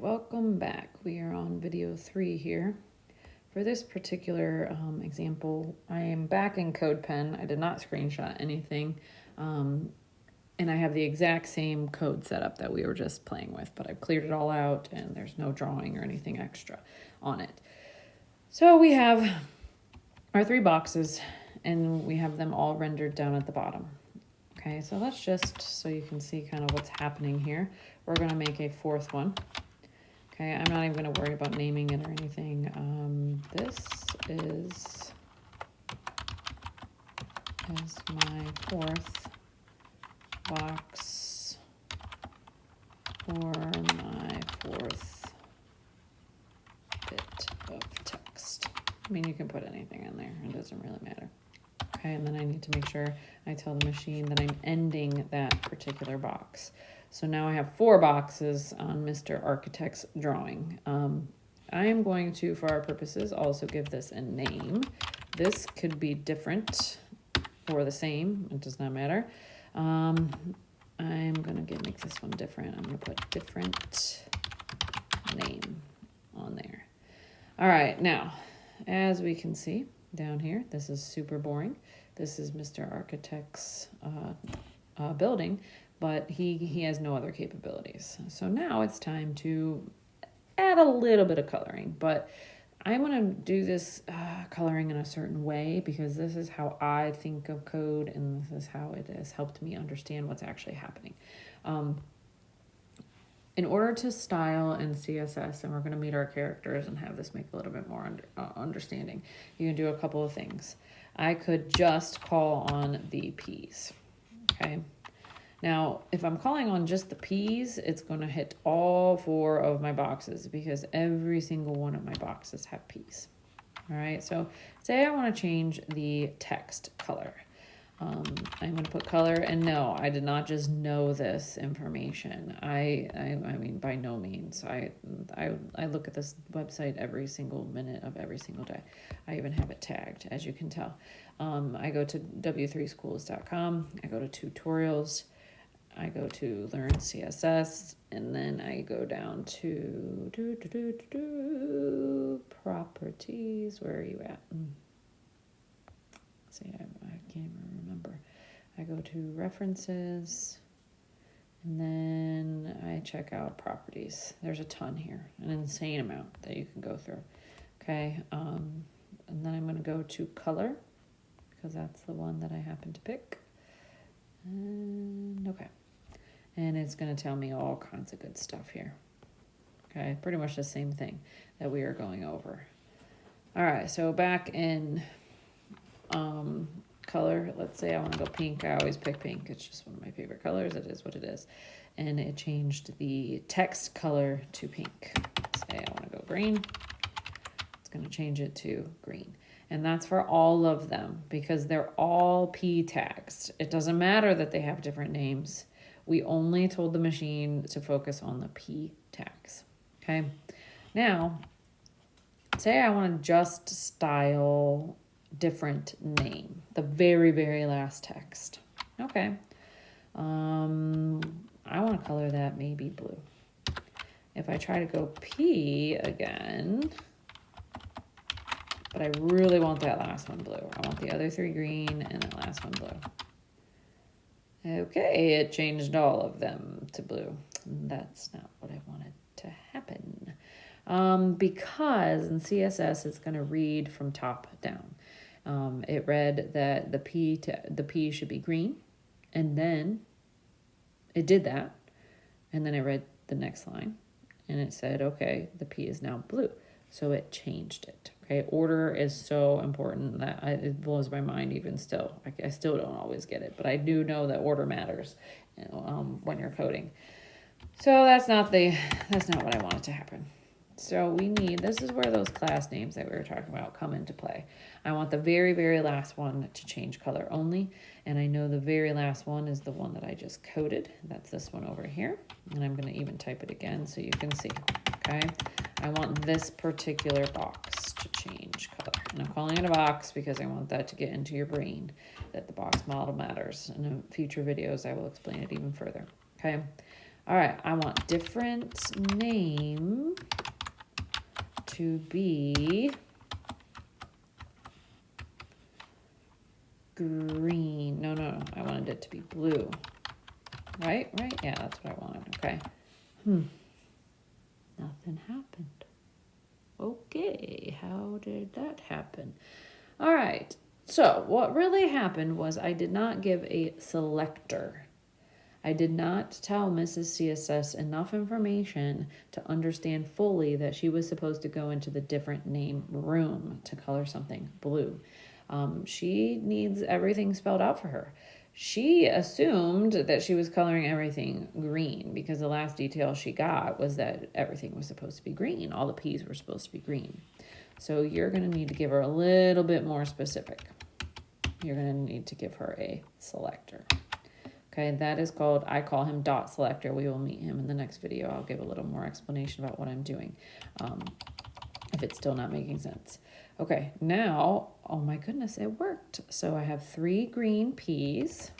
welcome back. We are on video 3 here. For this particular example, I am back in CodePen. I did not screenshot anything, and I have the exact same code setup that we were just playing with, but I've cleared it all out and there's no drawing or anything extra on it. So we have our 3 boxes and we have them all rendered down at the bottom. Okay, so let's just, so you can see kind of what's happening here, we're going to make a 4th one. Okay, I'm not even going to worry about naming it or anything. This is my 4th box for my 4th bit of text. I mean, you can put anything in there. It doesn't really matter. Okay, and then I need to make sure I tell the machine that I'm ending that particular box. So now I have 4 boxes on Mr. Architect's drawing. I am going to, for our purposes, also give this a name. This could be different or the same. It does not matter. I'm going to make this one different. I'm going to put different name on there. All right, now, as we can see down here, this is super boring. This is Mr. Architect's building, but he has no other capabilities. So now it's time to add a little bit of coloring, but I want to do this coloring in a certain way because this is how I think of code and this is how it has helped me understand what's actually happening. In order to style in CSS, and we're going to meet our characters and have this make a little bit more understanding, you can do a couple of things. I could just call on the P's, okay? Now, if I'm calling on just the P's, it's going to hit all 4 of my boxes because every single one of my boxes have P's. All right, so say I want to change the text color. I'm going to put color, and no, I did not just know this information. I mean, by no means. I look at this website every single minute of every single day. I even have it tagged, as you can tell. I go to w3schools.com. I go to tutorials. I go to learn CSS, and then I go down to properties. Where are you at? See, I can't even remember. I go to references, and then I check out properties. There's a ton here, an insane amount that you can go through. Okay, and then I'm going to go to color because that's the one that I happen to pick. And okay. And it's going to tell me all kinds of good stuff here. Okay, pretty much the same thing that we are going over. All right, so back in color, let's say I want to go pink. I always pick pink. It's just one of my favorite colors. It is what it is. And it changed the text color to pink. Say I want to go green. It's going to change it to green. And that's for all of them because they're all P tags. It doesn't matter that they have different names. We only told the machine to focus on the P tags. Okay. Now, say I want to just style different name, the very, very last text. Okay. I want to color that maybe blue. If I try to go P again, but I really want that last one blue. I want the other 3 green and that last one blue. Okay, it changed all of them to blue. That's not what I wanted to happen. Because in CSS, it's going to read from top down. It read that the P should be green, and then it did that, and then it read the next line, and it said, okay, the P is now blue. So it changed it. Okay, order is so important that it blows my mind even still. I still don't always get it, but I do know that order matters, when you're coding. So that's not what I wanted to happen. So this is where those class names that we were talking about come into play. I want the very, very last one to change color only, and I know the very last one is the one that I just coded. That's this one over here, and I'm going to even type it again so you can see. Okay, I want this particular box to change color, and I'm calling it a box because I want that to get into your brain, that the box model matters. In future videos, I will explain it even further. Okay, All right, I want different name to be green. No, I wanted it to be blue. Right? Yeah, that's what I wanted. Okay. Nothing happened. Okay, how did that happen? All right, so what really happened was I did not give a selector. I did not tell Mrs. CSS enough information to understand fully that she was supposed to go into the different name room to color something blue. She needs everything spelled out for her. She assumed that she was coloring everything green because the last detail she got was that everything was supposed to be green. All the P's were supposed to be green. So you're going to need to give her a little bit more specific. You're going to need to give her a selector. Okay, that is called, I call him dot selector. We will meet him in the next video. I'll give a little more explanation about what I'm doing if it's still not making sense. Okay, now, oh my goodness, it worked. So I have 3 green P's,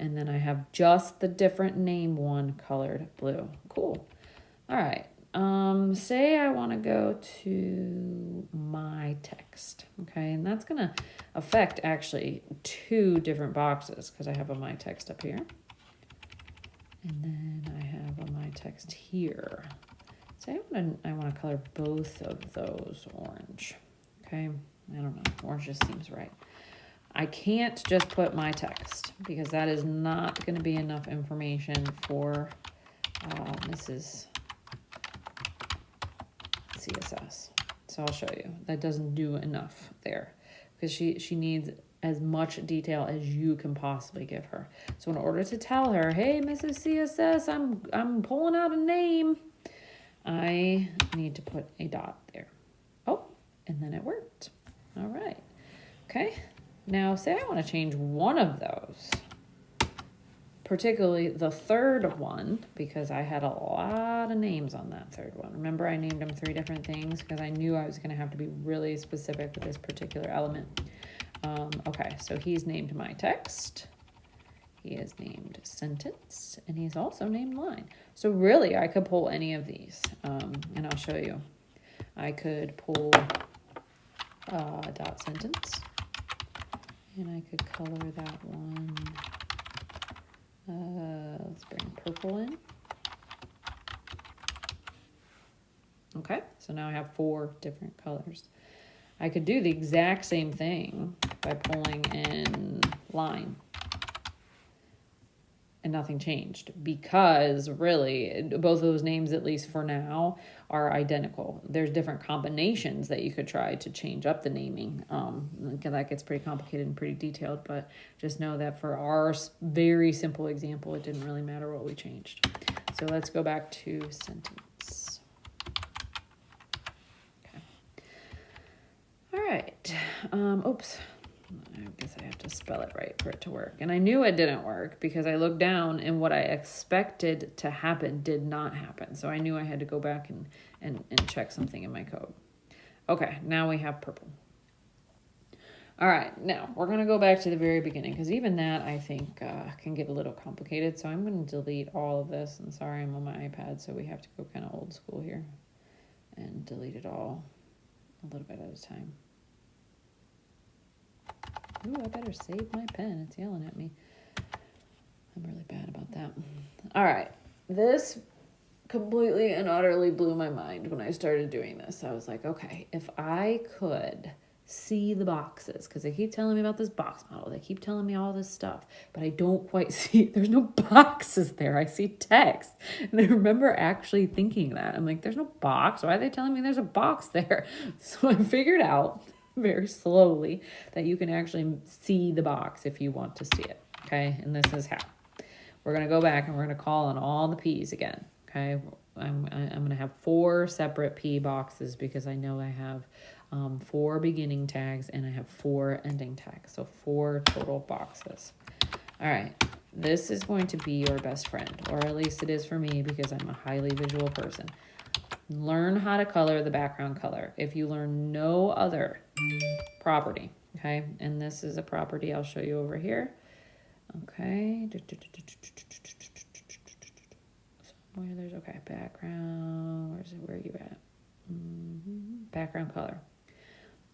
and then I have just the different name one colored blue. Cool. All right. Say I want to go to my text, okay, and that's going to affect actually 2 different boxes because I have a my text up here, and then I have a my text here. Say I want to color both of those orange, okay. I don't know, orange just seems right. I can't just put my text because that is not going to be enough information for Mrs. CSS. So I'll show you. That doesn't do enough there because she needs as much detail as you can possibly give her. So in order to tell her, hey, Mrs. CSS, I'm pulling out a name, I need to put a dot there. Oh, and then it worked. All right. Okay. Now say I want to change one of those, particularly the third one, because I had a lot of names on that third one. Remember, I named them 3 different things because I knew I was going to have to be really specific with this particular element. Okay, so he's named my text. He is named sentence, and he's also named line. So really, I could pull any of these, and I'll show you. I could pull dot sentence, and I could color that one. Let's bring purple in. Okay, so now I have 4 different colors. I could do the exact same thing by pulling in line. And nothing changed because really both of those names, at least for now, are identical. There's different combinations that you could try to change up the naming. That gets pretty complicated and pretty detailed, but just know that for our very simple example, it didn't really matter what we changed. So let's go back to sentence. Okay. All right. Oops. I guess I have to spell it right for it to work. And I knew it didn't work because I looked down and what I expected to happen did not happen. So I knew I had to go back and check something in my code. Okay, now we have purple. All right, now we're going to go back to the very beginning because even that I think can get a little complicated. So I'm going to delete all of this. And sorry, I'm on my iPad, so we have to go kind of old school here and delete it all a little bit at a time. Ooh, I better save my pen. It's yelling at me. I'm really bad about that. All right. This completely and utterly blew my mind when I started doing this. I was like, okay, if I could see the boxes, because they keep telling me about this box model. They keep telling me all this stuff, but I don't quite see, there's no boxes there. I see text. And I remember actually thinking that. I'm like, there's no box. Why are they telling me there's a box there? So I figured out very slowly that you can actually see the box if you want to see it, okay? And this is how. We're going to go back and we're going to call on all the P's again, okay? I'm going to have 4 separate P boxes because I know I have 4 beginning tags and I have 4 ending tags, so 4 total boxes. All right, this is going to be your best friend, or at least it is for me because I'm a highly visual person. Learn how to color the background color. If you learn no other property, okay, and this is a property I'll show you over here. Okay, so where there's, okay, background, where's it, where are you at? Background color.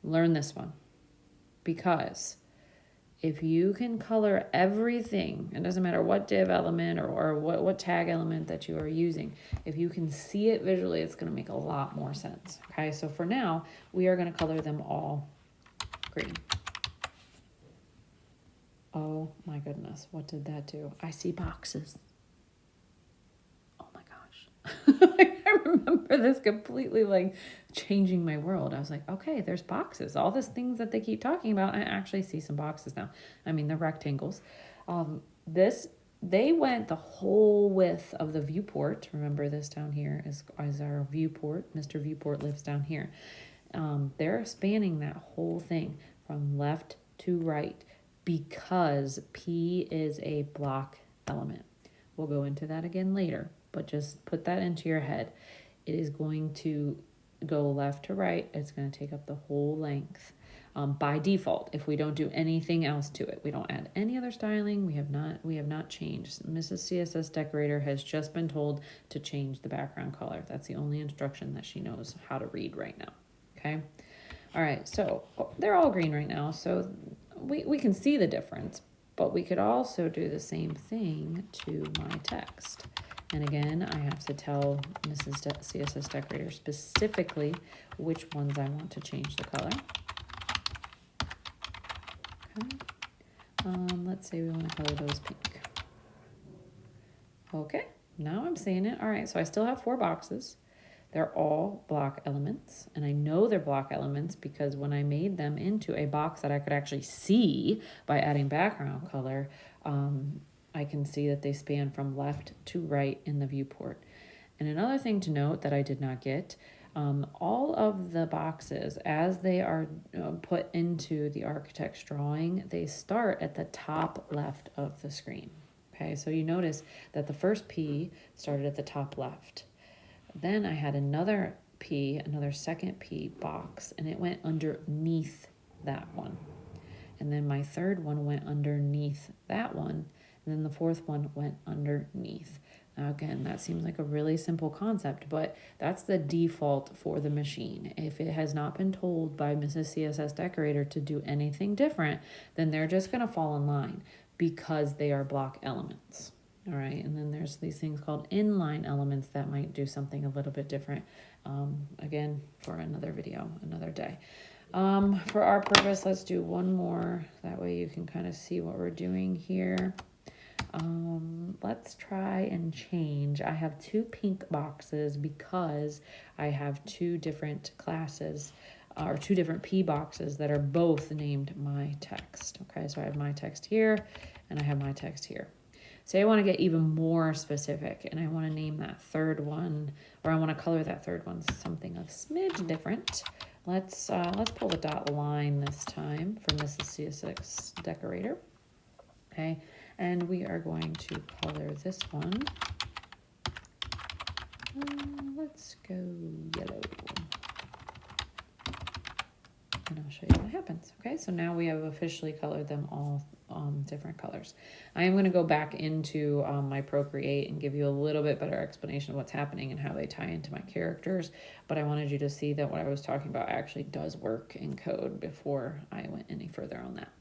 Learn this one, because if you can color everything, it doesn't matter what div element or what tag element that you are using, if you can see it visually, it's going to make a lot more sense. Okay, so for now, we are going to color them all green. Oh my goodness, what did that do? I see boxes. Oh my gosh. I remember this completely like changing my world. I was like, okay, there's boxes. All these things that they keep talking about, I actually see some boxes now. I mean, the rectangles. They went the whole width of the viewport. Remember, this down here is our viewport. Mr. Viewport lives down here. They're spanning that whole thing from left to right because P is a block element. We'll go into that again later, but just put that into your head. It is going to go left to right. It's going to take up the whole length by default. If we don't do anything else to it, we don't add any other styling. We have not changed. Mrs. CSS Decorator has just been told to change the background color. That's the only instruction that she knows how to read right now. Okay. All right. So they're all green right now. So we can see the difference, but we could also do the same thing to my text. And again, I have to tell Mrs. CSS Decorator specifically which ones I want to change the color. Okay. Let's say we want to color those pink. Okay, now I'm seeing it. All right, so I still have 4 boxes. They're all block elements, and I know they're block elements because when I made them into a box that I could actually see by adding background color, I can see that they span from left to right in the viewport. And another thing to note that I did not get, all of the boxes, as they are put into the architect's drawing, they start at the top left of the screen. Okay, so you notice that the first P started at the top left. Then I had another second P box, and it went underneath that one. And then my third one went underneath that one. And then the fourth one went underneath. Now, again, that seems like a really simple concept, but that's the default for the machine. If it has not been told by Mrs. CSS Decorator to do anything different, then they're just going to fall in line because they are block elements. All right, and then there's these things called inline elements that might do something a little bit different. Again, for another video, another day. For our purpose, let's do one more. That way you can kind of see what we're doing here. Let's try and change. I have 2 pink boxes because I have 2 different classes or 2 different P boxes that are both named my text. Okay, so I have my text here and I have my text here. Say I want to get even more specific and I want to name that third one, or I want to color that third one something a smidge different. Let's pull the dot line this time for Mrs. CSS Decorator. Okay, and we are going to color this one. Let's go yellow. And I'll show you what happens. Okay, so now we have officially colored them all different colors. I am going to go back into my Procreate and give you a little bit better explanation of what's happening and how they tie into my characters, but I wanted you to see that what I was talking about actually does work in code before I went any further on that.